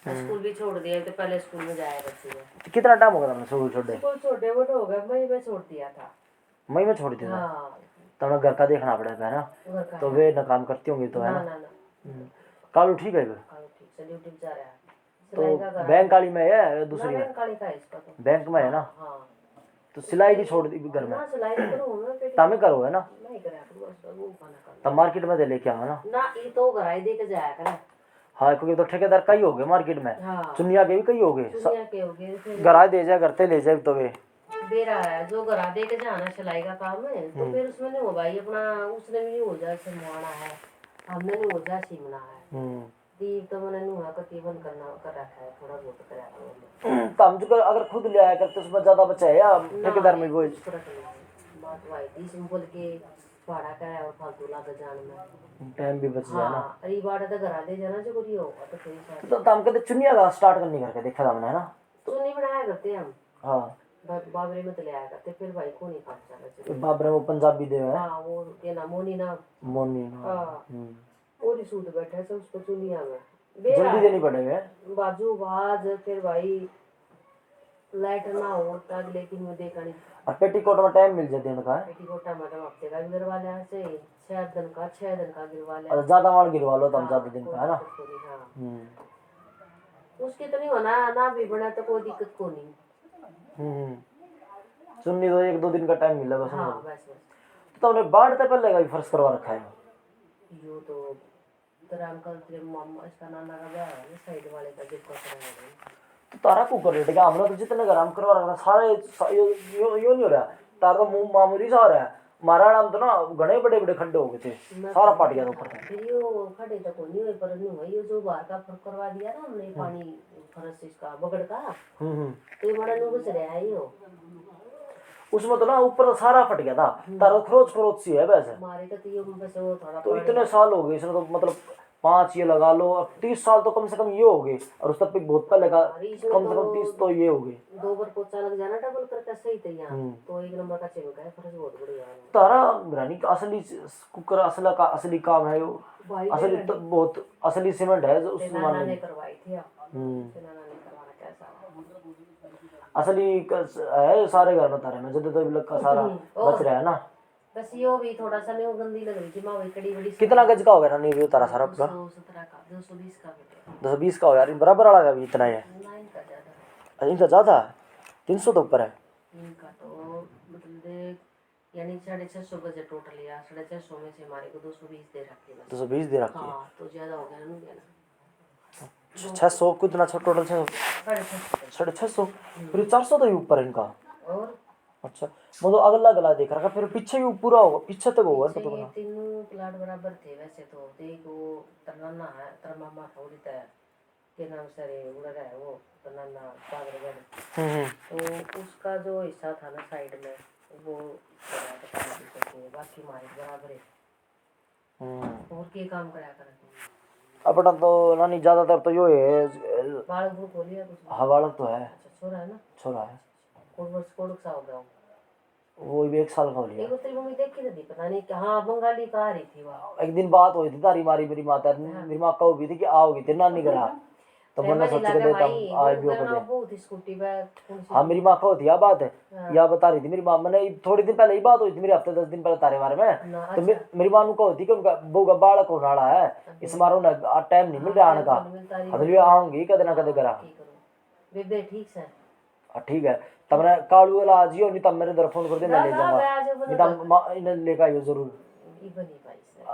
School भी छोड़ दिया, तो पहले स्कूल में जाया करती है। तो कितना टाइम हो गया तुमने स्कूल छोड़े? स्कूल छोटे मोटे हो गया, मई में छोड़ दिया था। मई में छोड़ दिया था? हाँ, तो घर का देखना पड़ेगा है ना, घर का तो है। वे न काम करती होंगी तो है ना ना। ना कालू ठीक है फिर? कालू ठीक से ड्यूटी पे जा रहा है। तो सिलाई का करा बैंक वाली में है या ना, दूसरी में? बैंक काली का है इसका तो। बैंक में है ना। हाँ, तो सिलाई भी छोड़ दी घर में? ना सिलाई नहीं करूँ मैं, पेटी तामे करो है ना। नहीं करा करूँ, बस वो खाना तब करना मार्केट में दे लेके आओ ना। ना, ये तो घराई दे के जाया करे। हाँ, क्योंकि तो ठेकेदार कई हो गए मार्केट में। हाँ, चुनिया के भी कई हो गए, दुनिया के हो गए फिर गराज दे जाए करते ले जाए तो वे दे रहा है जो घरा दे के जाना सिलाई का काम है। तो फिर उसमें नहीं हो भाई अपना, उसने भी नहीं हो जाए सिलवाना है, हमने नहीं हो जाए सीमना है। दीप तो मैंने नुआ का तीवन करना कर रखा है, थोड़ा बहुत करा तो हम जो अगर खुद ले आया करते उसमें ज्यादा बचा है या ठेकेदार में वो? बात वाई थी सिंपल के भाड़ा का है और फालतू लागे जान में टाइम भी बच जाए ना। हाँ, अरे बाड़ा तो घरा दे जाना जो करियो तो फिर तो हम कहते चुनिया का स्टार्ट करने करके देखा था हमने है ना। तो नहीं बनाया करते हम। हाँ, बाबरे में तो ले आया करते, फिर भाई को नहीं काम चला। बाबरे वो पंजाबी दे है। हाँ, वो के ना मोनी ना मोनी। हाँ, और सूट बैठे से उसको चुनिया में जल्दी देनी पड़ेगा बाजू बाज, फिर भाई लाइट ना हो तब, लेकिन मैं देखा नहीं। और पेटीकोट में टाइम मिल जाते हैं का? पेटीकोट मैडम हफ्ते का भी गिरवा लिया से 6 दिन का गिरवा लिया। और ज्यादा माल गिरवा लो तो ज्यादा दिन का है ना। उसके तो नहीं होना ना, भी बना तो कोई दिक्कत को नहीं। चुन्नी तो 1-2 दिन का टाइम मिला बस। हाँ, बस तो तुमने बाढ़ से पहले का भी फर्श करवा रखा है? यो तो तेरा अंकल तेरे मामा इसका नाना का ब्याह है साइड वाले का जिसको कराया। तो तारा कुकर रेट का हमने तो जितने गरम करवा रखा था सारे यो नहीं हो रहा। तारा तो मुंह मामूली सा हो रहा है। हमारा नाम तो ना घने बड़े बड़े खड्डे हो गए थे, सारा पाट गया ऊपर से। फिर यो खड्डे तो कोई नहीं हुए, पर नहीं हुआ यो जो बाहर का फर्क करवा दिया ना हमने पानी फर्श इसका बगड़ का, तो ये बड़ा नुकस रहा है यो। उसमें तो ना ऊपर सारा फट गया था, तारा खरोच खरोच सी है वैसे। हमारे तो यो बस वो थोड़ा तो इतने साल हो गए इसमें तो, मतलब 5 ये लगा लो, 30 साल तो कम से कम ये हो गए। और उस तक बहुत पहले का कम से कम 30 तो ये हो गए। 2 बार पोछा लग जाना डबल करके सही तैयार, तो 1 नंबर का चमका है, फर्श बहुत बढ़िया है। तारा ग्रानी का असली कुकर असली काम है यो, असली तो बहुत असली सीमेंट है जो उस जमाने में करवाई थी। असली है सारे घर में तारे में जब तो लग का सारा बच रहा है ना। बस यो भी थोड़ा सा नहीं गंदी लग रही थी माँ, वही कड़ी बड़ी। कितना गज का होगा ना नहीं तारा सारा पूरा? 217 का 220 का 220 का हो यार, बराबर वाला का भी इतना है? इनका ज्यादा 300 तो ऊपर है इनका तो, मतलब यानी 650 गज टोटल या 650 में से हमारे को 220 दे रखी है। 220 दे रखी है। हाँ, तो ज्यादा हो गया ना 600 कितना टोटल 650 फिर 400 तो ही ऊपर इनका। और अच्छा, मतलब अगला गला देख रखा, फिर पीछे भी पूरा होगा, पीछे तक होगा तो ये तीनों प्लाट बराबर थे वैसे तो। देख वो तरनाना है, तरमामा थोड़ी तय के नाम से उड़ रहा है वो तरनाना पागलगढ़। तो उसका जो हिस्सा था ना साइड में वो बाकी हमारे बराबर है। और के काम कराया कर अपना तो नानी ज्यादातर तो यो है बालक ग्रुप हो लिया कुछ। हाँ, बालक तो है। अच्छा, छोरा है ना? छोरा है। कोड सा हो गया वो भी 1 साल का हो लिया। एक तेरी मम्मी देखी थी, पता नहीं कहाँ बंगाली का आ रही थी वहाँ। एक दिन बात हुई थी तारी मारी मेरी माता मेरी माँ कहो भी थी कि आओगी तेरी नानी करा, तो मैंने सोच के देता हूँ आज भी होकर बहुत स्कूटी पे। हाँ, मेरी माँ कहो थी यह बात है, या बता रही थी मेरी माँ। मैंने थोड़ी दिन पहले ही बात हुई थी मेरे, हफ्ते 10 दिन पहले तारे बारे में। तो मेरी माँ कहो थी कि उनका बहू का बालक होने वाला है, इस बार उन्हें टाइम नहीं मिल रहा आने का, अगली आऊंगी कदे ना कदे करा। ठीक है, तब मैं कालू वाला आज ही हो, नहीं तब मेरे इधर फोन कर दे, मैं ले जाऊंगा, नहीं तब इन्हें लेकर आइयो जरूर।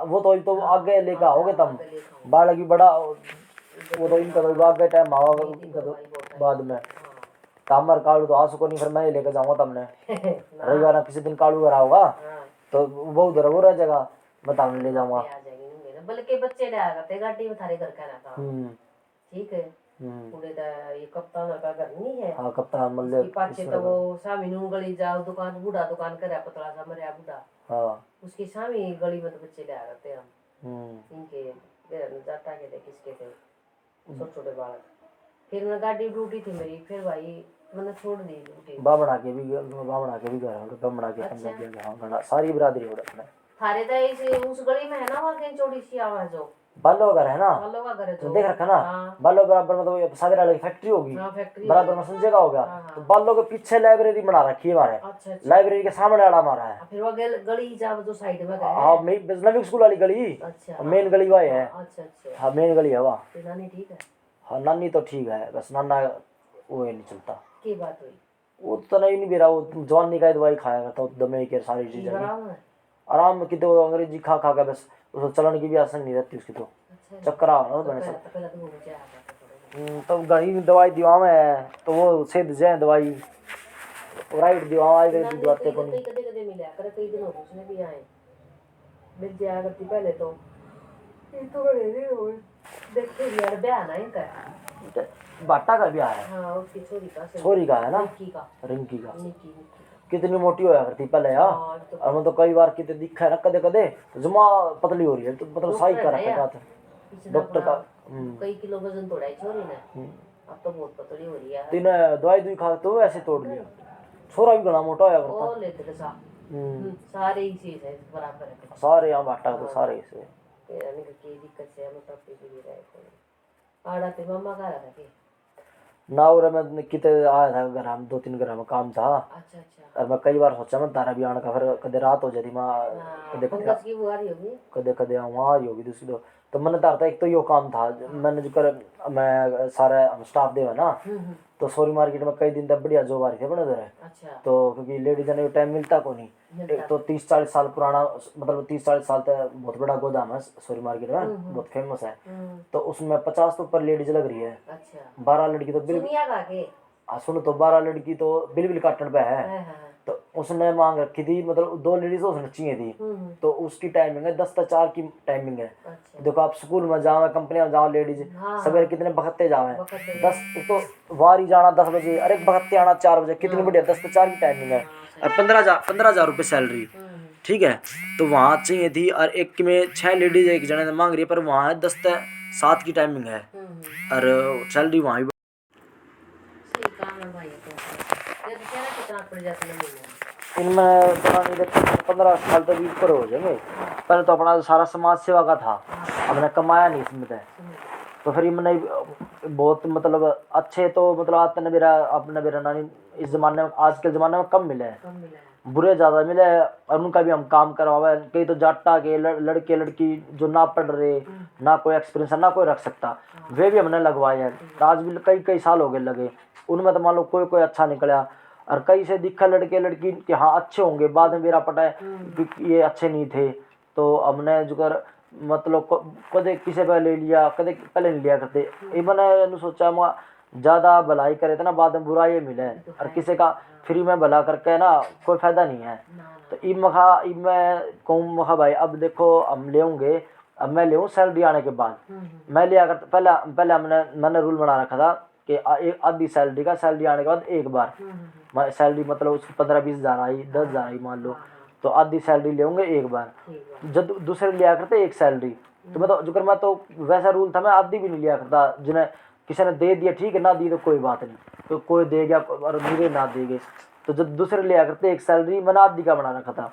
वो तो आगे लेकर आओगे तब, बालक भी बड़ा वो तो इनका तो आगे टाइम आओगा इनका तो बाद में। तामर कालू तो आ सको नहीं, फिर मैं ही लेकर जाऊंगा तमने। रविवार किसी दिन कालू घर आओगा तो वो उधर वो रह जाएगा, मैं तमने ले जाऊंगा। बल्कि बच्चे ले आएगा ते गाड़ी में थारे घर का रहता। ठीक है, पूरे ये कप्तान का घर नहीं है। हाँ, कप्तान मतलब पाछे तो वो सामी नू गली जाओ दुकान, बूढ़ा दुकान करे पतला सा मरिया बूढ़ा। हाँ, उसकी सामी गली में तो बच्चे ले आ जाते हम। इनके जाता के थे किसके थे छोटे छोटे बालक। फिर मैं गाड़ी ड्यूटी थी मेरी, फिर भाई मैंने छोड़ दी ड्यूटी। बाबड़ा के भी घर बाबड़ा के पंजाबी के हाँ सारी बरादरी हो रहा है थारे तो इस उस गली में है ना वहाँ कहीं चौड़ी सी आवाज हो बालो घर है ना, बालों का घर है तो देख रखा ना, बालो बराबर मतलब ये सागर वाली फैक्ट्री होगी, फैक्ट्री बराबर में संजय हो गया, तो बालो के पीछे लाइब्रेरी बना रखी है हमारे, अच्छा लाइब्रेरी के सामने आड़ा मारा है। फिर वो गली जा जो साइड में है। हाँ नवी स्कूल वाली गली, अच्छा मेन गली वही है। अच्छा अच्छा हाँ मेन गली है वहाँ। नानी ठीक है? हाँ नानी तो ठीक है, बस नाना वो नहीं चलता। की बात हुई? वो तो नहीं नहीं बेरा, वो जवानी का दवाई खाया करता, वो दमे के सारी चीजें आराम में कितने, वो अंग्रेजी खा खा के बस उसको चलन की भी आसन नहीं रहती उसकी, तो चक्कर आ रहा बने सब। तो घनी दवाई दीवा में तो वो सिद्ध जय दवाई राइट दीवा आई गई दवाते को नहीं। कदे कदे मिला करे, कई दिन हो गए उसने भी आए मिल जाया करती पहले तो ये तो बड़े रे हो देखते यार ब्याह ना इनका बाटा का भी आया है। हाँ उसकी छोरी का है ना, रिंकी का कितनी मोटी होया करती पहले यार। और मैं तो कई बार कितने दिखा है ना कदे कदे जमा पतली हो रही है, तो मतलब सही कर रखा था डॉक्टर का। कई किलो वजन तोड़ा है छोरी ने, अब तो बहुत पतली हो रही है। तीन दवाई दुई खा तो ऐसे तोड़ दिया, छोरा भी घना मोटा होया करता। ओ लेते सा सारे ही चीज है बराबर है सारे यहाँ बाटा तो सारे से यानी की दिक्कत से हम टॉप पे भी रहे थे आड़ा ते मम्मा का रहा के ना। और मैं कितने आया था घर, हम 2-3 घर में काम था। अच्छा अच्छा। और मैं कई बार सोचा मैं तारा भी आने का, फिर कदे रात हो जाती माँ, कदे पंकज की वो आ रही होगी, कदे कदे वहाँ आ रही होगी दूसरी। तो मैंने तारता एक तो यो काम था मैंने जो कर, मैं सारा स्टाफ दे ना, तो सॉरी मार्केट में कई दिन तक बढ़िया जॉब आ रही थी अपने उधर। अच्छा। तो क्योंकि लेडीज ने टाइम मिलता को नहीं, एक तो 30-40 साल पुराना, मतलब 30-40 साल तक बहुत बड़ा गोदाम है सॉरी मार्केट में, बहुत फेमस है। तो उसमें 50 तो ऊपर लेडीज लग रही है। अच्छा। 12 लड़की तो बिल्कुल, हाँ सुनो तो 12 लड़की तो बिल्कुल काटने पे है। तो उसने मांग रखी थी, मतलब 2 लेडीज उसने चाहिए थी, तो उसकी टाइमिंग है 10 से 4 की टाइमिंग है। देखो आप स्कूल में जाओ, कंपनी में जाओ, लेडीज सवेरे कितने बखते जाओ, 10 तो वारी जाना 10 बजे, अरे बखते आना 4 बजे, कितनी बढ़िया 10 से 4 की टाइमिंग है। और 15,000 रुपये सैलरी, ठीक है। तो वहाँ चाहिए थी, और एक में 6 लेडीज एक जने मांग रही है, पर वहाँ 10 से 7 की टाइमिंग है, और सैलरी वहाँ भी इनमें 15 साल तक भी ऊपर हो जाएंगे। पहले तो अपना सारा समाज सेवा का था, हमने कमाया नहीं इसमें तो फिर मैंने बहुत मतलब अच्छे तो मतलब आते न मेरा अपना मेरा नानी इस जमाने में, आज के ज़माने में कम मिले हैं, बुरे ज़्यादा मिले हैं। और उनका भी हम काम करवावे, कई तो जाटा के लड़के लड़की जो ना पढ़ रहे, ना कोई एक्सपीरियंस है, ना कोई रख सकता, वे भी हमने लगवाए हैं। आज भी कई साल हो गए लगे, उनमें तो मान लो कोई अच्छा निकला। और कई से दिखा लड़के लड़की कि हाँ अच्छे होंगे, बाद में मेरा पता है ये अच्छे नहीं थे, तो हमने जो कर मतलब कदे किसी पे ले लिया, कदे पहले नहीं लिया करते। ये मैंने सोचा मैं ज़्यादा भलाई करे तो ना बाद में बुराई मिले, और किसी का फ्री में भला करके ना कोई फायदा नहीं है। तो इब मैं कहूँ मखा भाई अब देखो हम ले, अब मैं ले सैलरी आने के बाद मैं लिया कर, पहले मैंने रूल बना रखा था कि आधी सैलरी का, सैलरी आने के बाद एक बार सैलरी, मतलब उसकी 15-20 हज़ार आई, 10 हज़ार आई मान लो, तो आधी सैलरी लेंगे एक बार। जब दूसरे लिया करते एक सैलरी, तो मैं तो वैसा रूल था, मैं आधी भी नहीं लिया करता। जिन्हें किसी ने दे दिया ठीक है, ना दी तो कोई बात नहीं, तो कोई दे गया और मेरे ना देंगे। तो जब दूसरे लिया करते एक सैलरी, मैंने आधी का बना रखा था।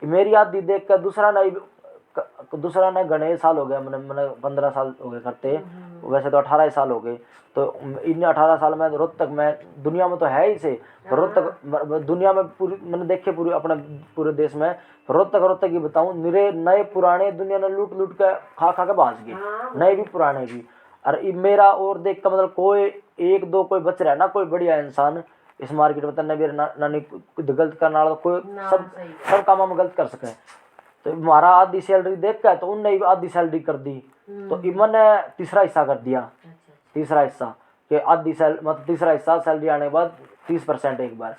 मेरी आधी देख कर दूसरा ने घने साल हो गया, मैंने 15 साल हो गए करते, वैसे तो 18 साल हो गए। तो इन 18 साल में रोहतक में दुनिया में तो है ही से, रोहतक दुनिया में पूरी मैंने देखे, पूरी अपने पूरे देश में रोहतक ही बताऊं, निरे नए पुराने दुनिया ने लूट लूट के खा के भाज गए, नए भी पुराने भी। और मेरा और देख का मतलब कोई 1-2 कोई बच रहा है ना, कोई बढ़िया इंसान इस मार्केट में तन्ने मेरे नानी गलत करने वाला कोई सब काम में गलत कर सके। तो हमारा आधी सैलरी देख के तो उनने आधी सैलरी कर दी, तो इमन ने तीसरा हिस्सा कर दिया, तीसरा हिस्सा कि आधी मतलब तीसरा हिस्सा सैलरी आने के बाद 30% एक बार।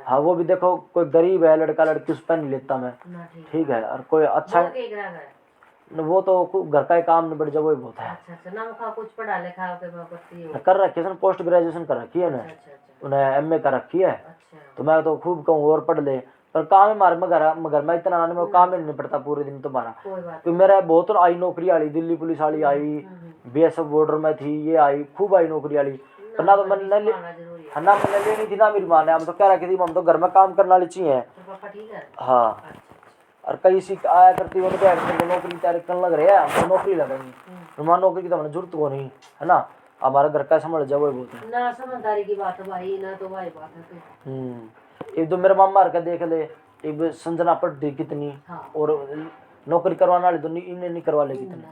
हाँ वो भी देखो कोई गरीब है लड़का लड़की उस पर नहीं लेता मैं, ठीक है। और कोई अच्छा वो तो घर का ही काम निबट जाए वही बहुत है। कुछ पढ़ा लिखा कर रखी है, पोस्ट ग्रेजुएशन कर रखी है उन्हें MA कर रखी है। तो मैं तो खूब कहूँ और पढ़ ले, पर काम है मारे मगर मैं इतना आने में काम ही नहीं पड़ता पूरे दिन तुम्हारा। तो मेरा बहुत आई नौकरी वाली, दिल्ली पुलिस वाली आई, BSF बॉर्डर में थी, ये आई खूब आई नौकरी वाली, पर ना तो मैंने लेनी थी ना मेरी माँ ने। हम तो कह रखी थी हम तो घर में काम करने वाली चाहिए। हाँ और कई सी आया करती वो तो नौकरी की तैयारी करने लग रहे हैं, हमको नौकरी लगेंगी, हमारी नौकरी की तो हमें जरूरत को नहीं है ना, हमारा घर का संभाल जाए वही बहुत है ना, समझदारी की बात है भाई, ना तो भाई बात है तो। एक तो मेरे मामा का देख ले, एक संजना पढ़ दी कितनी, और नौकरी करवाने वाली तो इन्हें नहीं करवा ले कितनी,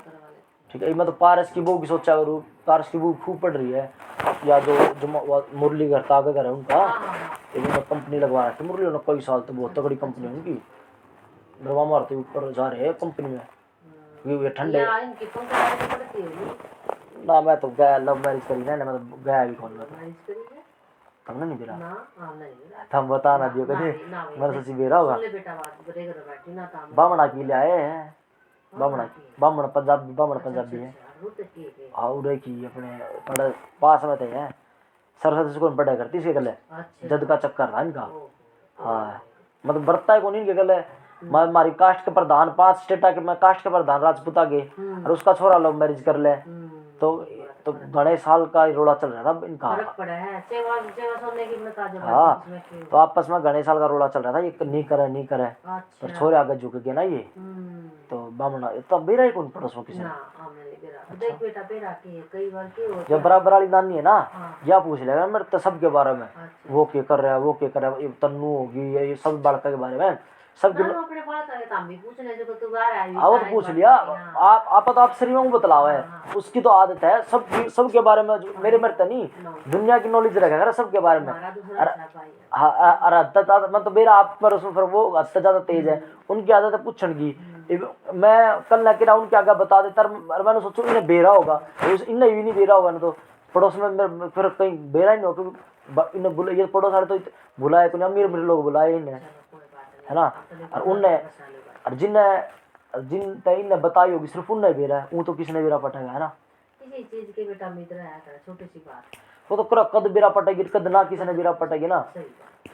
ठीक है। मैं तो पारस की बहू की सोचा करूँ, पारस की बहू खूब पढ़ रही है, या जो मुरली घर था आगे घर है उनका, एक कंपनी लगवा रखी मुरली ने कई साल, तो बहुत तगड़ी कंपनी है उनकी, दरवा मारते ऊपर जा रहे हैं कंपनी में, क्योंकि ये ठंडे ना। मैं तो गया लव मैरिज करी ना, मैं तो गया भी कौन, तुमने नहीं दिला, तुम बता ना दियो कभी, मेरे से बेरा होगा बामना की ले आए हैं, बामण पंजाबी है, हाँ उड़े की अपने पढ़े पास में थे हैं, सरस्वती स्कूल में पढ़ाई करती इसके गले, जद का चक्कर था इनका, हाँ मतलब बरता है कौन इनके गले, हमारी कास्ट के प्रधान 5 स्टेटा के, मैं कास्ट के प्रधान राजपूता के, और उसका छोरा लव मैरिज कर ले, तो घने साल का रोड़ा चल रहा था इनका, हाँ तो आपस में घने साल का रोड़ा चल रहा था, ये नहीं करे पर छोरे आगे झुक गए ना ये, तो बामना तो बेरा ही कौन पड़ोस में किसी जब बराबर वाली नानी है ना, या पूछ लेगा मेरे तो सबके बारे में, वो क्या कर रहा है, वो क्या कर रहा है, तन्नू होगी, ये सब बालका के बारे में सब और पूछ लिया, आप तो आप शरीर में बतलाओ है, उसकी तो आदत है सबके बारे में, मेरे मरते नहीं दुनिया की नॉलेज रखेगा सबके बारे में, मैं तो मेरा आप पर उसमें फिर वो हद ज्यादा तेज है, उनकी आदत है पूछने की, मैं कल ना किरा उनके आगे बता देता, मैंने सोचू इन्हें बेरा होगा, इन्हें भी नहीं बेरा होगा ना, तो पड़ोस में फिर कहीं बेरा ही नहीं हो, क्योंकि इन्हें ये पड़ोस वाले तो बुलाए तो अमीर लोग बुलाए इन्हें, है ना, और उनने और जिन ने बताई होगी सिर्फ उनने बेरा है, वो तो किसने बेरा पटेगा, है ना, किसी चीज के बेटा मित्र है, छोटी सी बात, वो तो कद बेरा पटेगी, कद ना किसी ने बेरा पटेगी ना,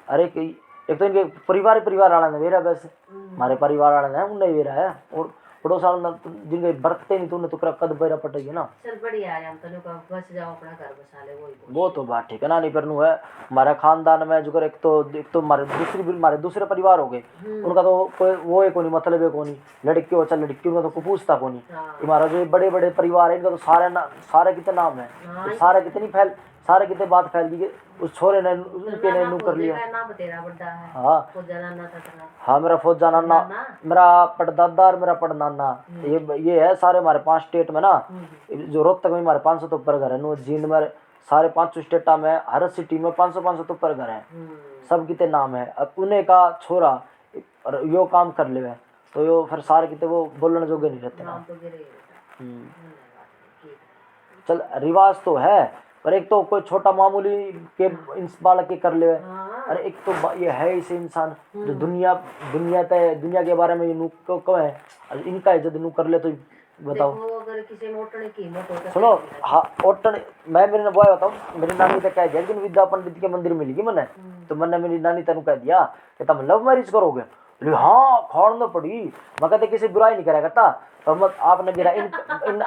अरे एक तो इनके परिवार वाला ने बेरा, वैसे हमारे परिवार वाले हैं उनने बेरा है, और पड़ोस वाले जिनके बरतते नहीं तो उन्हें तो कद बेरा पटेगी ना, चल बढ़िया है, हम तो बस जाओ अपना घर बसा ले, वो तो बात ठीक है ना, नहीं करनू है हमारे खानदान में जो एक तो हमारे दूसरे परिवार हो गए, उनका तो कोई वो है कोनी, मतलब है कोनी, लड़की हो चाहे लड़की, उनका तो कोई पूछता कोनी, हमारा जो बड़े बड़े परिवार है इनका तो सारे कितने नाम है, सारे कितने बात फैल दी, उस छोरे ने उनके ने नू कर लिया, हाँ मेरा फौजा नाना, मेरा पड़दादा और मेरा पड़नाना, ये है सारे हमारे 5 स्टेट में ना, जो रोहतक में हमारे 500 तो ऊपर घर है, जींद में सारे 5 स्टेटा में हर सिटी में 500 तो ऊपर घर है, सब कितने नाम है, अब उन्हें का छोरा यो काम कर ले, तो यो फिर सारे कितने वो बोलने जोगे नहीं रहते ना, चल रिवाज तो है, पर एक तो कोई छोटा मामूली के इंस बालक के कर ले, अरे एक तो ये है इसे इंसान जो दुनिया के बारे में ये क्यों है, इनका इज्जत नू कर ले, तो बताओ अगर किसी में ओटने की हिम्मत हो, सुनो हाँ ओटने, मैं मेरे बॉय बताऊं, मेरी नानी ने कह दिया कि विद्या पंडित के मंदिर मिलेगी मैंने, तो मैंने मेरी नानी तेन कह दिया कि तुम लव मैरिज करोगे, हाँ खोड़ना पड़ी, मैं कहते किसी बुराई नहीं करा करता, पर आपने बेरा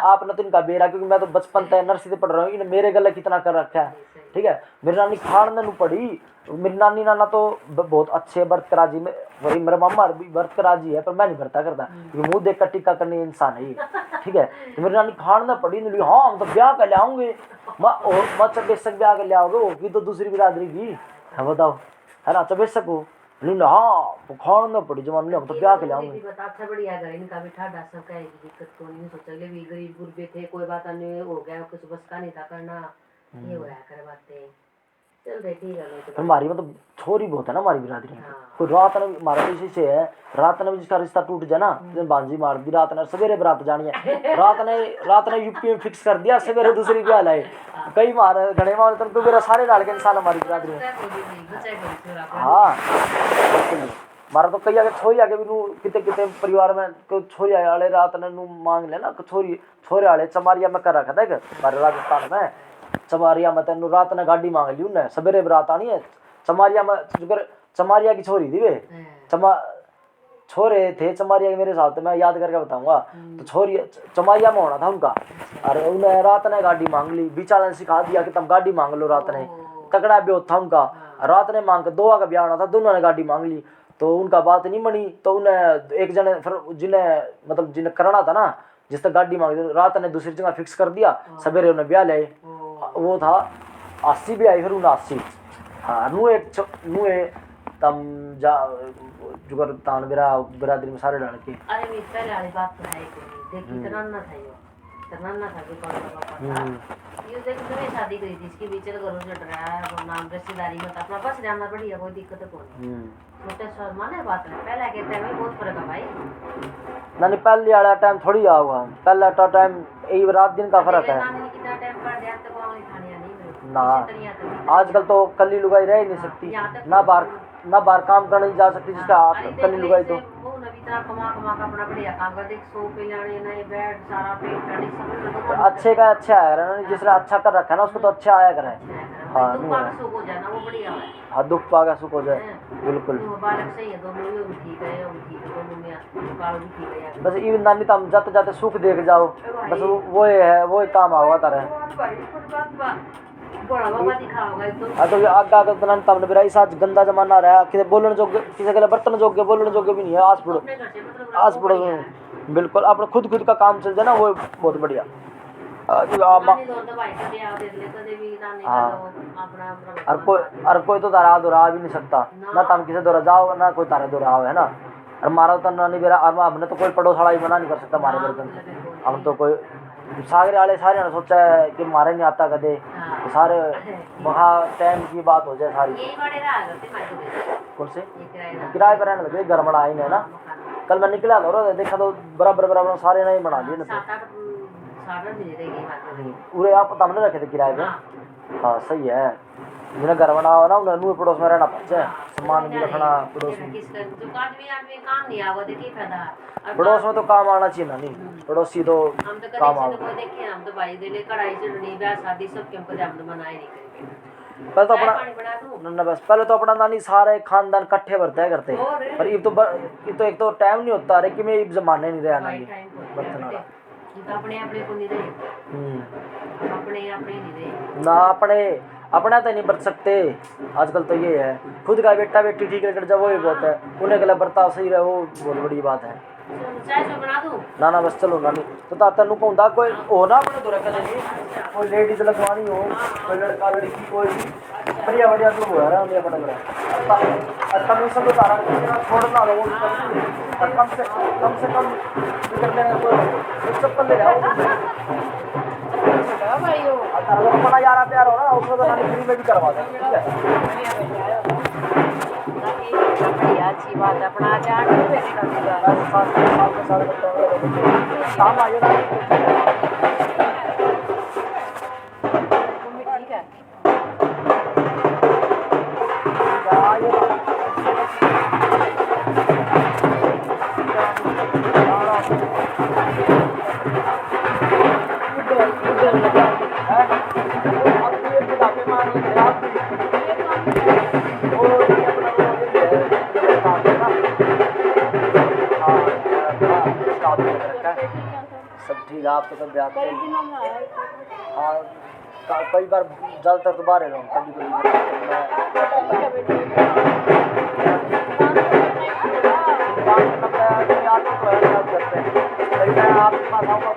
आपने तो इनका बेरा, क्योंकि मैं तो बचपन तक नर्सरी से पढ़ रहा हूँ, इन मेरे गले कितना कर रखा है, ठीक है, मेरी नानी खाड़ने नू पड़ी, मेरी नानी नाना तो बहुत अच्छे व्रत राजी में, वही मेरा मामा भी व्रत राजी है, पर मैं नहीं भरता करता, क्योंकि मुँह देख कर टीका करने इंसान है ये, ठीक है, तो मेरी नानी खाड़ने पड़ी, नहीं हाँ हम तो ब्याह कर ले आऊंगे, मैं चबेसक ब्याह कर ले आओगे, होगी तो दूसरी बिरादरी की, बताओ है ना, चबेसक हो हाँ खाना पड़ी जमान हम तो ब्याह के लाऊंगे, अच्छा बढ़िया है, इनका भी ठाडा सब का दिक्कत को नहीं सोचा ले, भी गरीब गुरबे थे, कोई बात नहीं हो गया, कुछ बस का नहीं था करना, ये होया कर बातें चल रही ठीक है, हमारी मतलब छोरी बहुत है ना हमारी बिरादरी में, कोई रात ने हमारा तो इसी से है, रात ने भी जिसका रिश्ता टूट जाए ना, बांझी मार दी, रात ने सवेरे बरात जानी है, रात ने यूपी में फिक्स कर दिया, सवेरे दूसरी ब्याह लाए, कई मार घने मार तो मेरा सारे लाल के इंसान हमारी बिरादरी में, हाँ मारा तो कई आगे छोरी आगे भी कितने परिवार में छोरी वाले रात ने मांग लेना, छोरे वाले चमारिया में कर रखा था हमारे राजस्थान में, चमारिया में तेन रात ने गाड़ी मांग ली उन्हें, सवेरे बरात आनी है, चमारिया में चमारिया की छोरी थी वे, छोरे थे चमारिया के मेरे साथ, मैं याद करके बताऊंगा, तो छोरी चमारिया में होना था उनका, अरे उन्हें रात ने गाड़ी मांग ली, बीचारा ने सिखा दिया कि तुम गाड़ी मांग लो, रात ने तगड़ा ब्योत था उनका, रात ने मांग के 2 का ब्याह होना था, दोनों ने गाड़ी मांग ली, तो उनका बात नहीं मनी, तो उन्हें एक जने फिर जिन्हें मतलब जिन्हें करना था ना, जिस तक गाड़ी मांगी रात ने दूसरी जगह फिक्स कर दिया, सवेरे उन्हें ब्याह ले, वो था 80 भी आई फिर उन्हें 80। हाँ नुए तम जा जुगर तान बिरादरी में सारे डाल के। अरे पहले वाली बात तो है देखी तरन्ना था यो, तरन्ना था कि कौन सा पापा था ये देख तो शादी करी थी इसके बीच में घरों से डराया वो नाम रिश्तेदारी में अपना बस जाना बढ़िया कोई दिक्कत कौन छोटे सर माने बात है पहले के टाइम में बहुत फर्क है भाई ना नहीं पहले वाला टाइम थोड़ी आऊगा, पहला तो टाइम एक रात दिन का फर्क है कितना टाइम पर जाए तो कौन खाने नहीं ना। आजकल तो कल्ली लुगाई रह ही नहीं सकती ना बाहर काम करने जा सकती जिसका कल्ली लुगाई तो कमा का अपना बढ़िया काम कर देख सो पे लाने नए बेड सारा पेट करनी सब अच्छे का अच्छा है ना, जिसने अच्छा कर रखा है ना उसको तो अच्छा आया करे। हाँ दुख पागा सुख हो जाए ना वो बढ़िया है। हाँ दुख पागा सुख हो जाए बिल्कुल। बालक सही है दोनों भी ठीक है हम ठीक है दोनों में काल भी ठीक है बस ये नानी तम जाते जाते सुख देख जाओ बस वो है वो काम आवा तारे। हाँ तो आगे बनाने तमने बिरा इस आज गंदा जमाना रहा कि बोलने जोगे किसी के लिए बर्तन जोगे बोलने जोगे भी नहीं है आस पड़ोस में बिल्कुल अपने खुद का काम चल जाए ना वो बहुत बढ़िया। और कोई तो तारा दोरा भी नहीं सकता ना तम किसी दोरा जाओ ना कोई तारा दोरा है ना। और मारा तो नानी बेरा और हमने तो कोई पड़ोस वाला ही मना नहीं कर सकता हमारे बर्तन से। हम तो कोई सागरे वाले सारे ने सोचा है कि मारे नहीं आता कदे तो सारे वहाँ टाइम की बात हो जाए सारी। कौन से किराए पर रहने लगे घर बना ही नहीं है ना। कल मैं निकला था देखा तो बराबर सारे नहीं बना दिए ना पूरे आप हमने रखे थे किराए पे। हाँ सही है जिन्हें घर बना हो ना उन्हें पड़ोस में रहना पड़ता है सामान भी रखना पड़ोस में। पड़ोस में तो काम आना चाहिए ना नहीं पड़ोसी तो काम आओ। पहले तो अपना बस पहले तो अपना नानी सारे खानदान इकट्ठे भरते है करते पर ये तो एक तो टाइम नहीं होता अरे कि मैं जमाने नहीं रहा नानी बर्तन वाला ना अपने तो नहीं बरत सकते आजकल तो ये है खुद का बेटा बेटी ठीक है जब वो ही बहुत है उन्हें गला बर्ताव सही रहे वो बहुत बड़ी बात है। ना बस चलो नानी तो ताता नु कहूंदा कोई हो ना अपने तो रखा नहीं कोई लेडीज लगवानी हो कोई लड़का लड़की कोई बढ़िया तो हो रहा है अपने घर कम से कम तारा छोड़ना लो कम से कम करने कोई चप्पल ले जाओ भाई तारा अपना यार प्यार हो ना उसको तो नानी फ्री में भी करवा दे ठीक है अच्छी बात है अपना आचार काम आइए ना ठीक है सब ठीक है आप तो कभी आते हाँ कई बार ज़्यादातर तो बाहर रहूँ कभी आपके पास आऊँगा